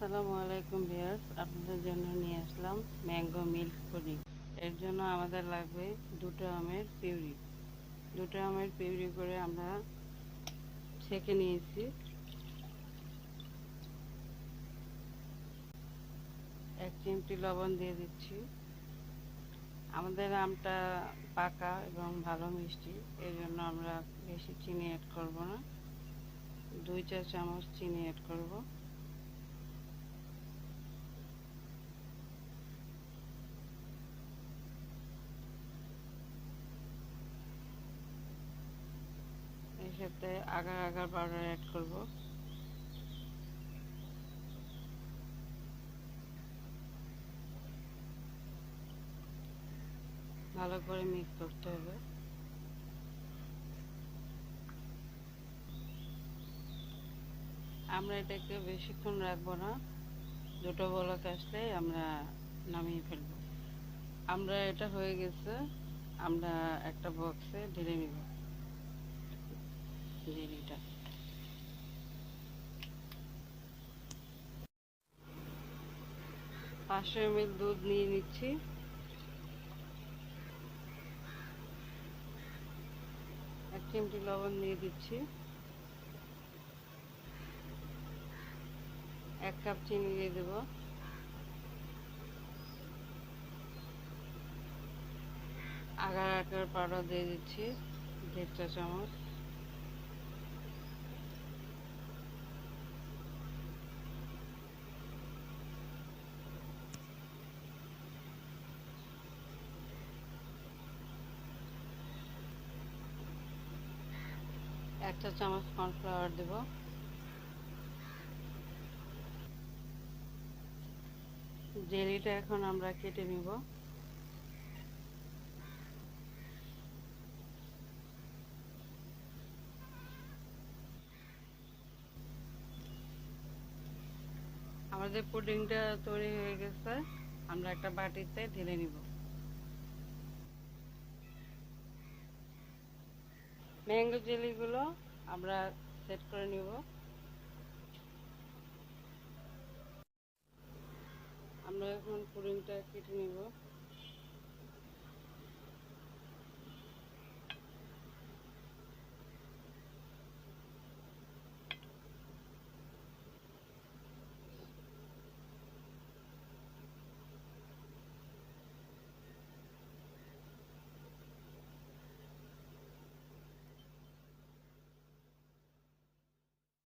আসসালামু আলাইকুম ভিউয়ার্স, আপনাদের জন্য নিয়ে আসলাম ম্যাঙ্গো মিল্ক পুডিং। এর জন্য আমাদের লাগবে দুটো আমের পিউরি করে আমরা ছেঁকে নিয়েছি। 1 চিমটি লবণ দিয়ে দিচ্ছি। আমাদের আমটা পাকা এবং ভালো মিষ্টি, এই জন্য আমরা বেশি চিনি অ্যাড করব না। 2 চা চামচ চিনি অ্যাড করব। এর সাথে আগার আগার পাউডার অ্যাড করব। ভালো করে মিক্স করতে হবে। আমরা এটাকে বেশিক্ষণ রাখবো না, দুটো বলক আসলে আমরা নামিয়ে ফেলবো। আমরা এটা হয়ে গেছে, আমরা একটা বক্সে ঢেলে নিব জেলিটা। 500 ml দুধ নিয়ে নিচ্ছি। 1 চিমটি লবণ দিয়ে দিচ্ছি। 1 কাপ চিনি দিয়ে দেব। আগার আগার পাউডার দিয়ে দিচ্ছি 1.5 চা চামচ। এক চা চামচ কর্নফ্লাওয়ার দেব। জেলিটা এখন আমরা কেটে নিব। আমাদের পুডিংটা তৈরি হয়ে গেছে, আমরা একটা বাটিতে ঢেলে নিব। ম্যাঙ্গো জেলিগুলো আমরা সেট করে নিব। আমরা এখন পুডিংটা কেটে নিব।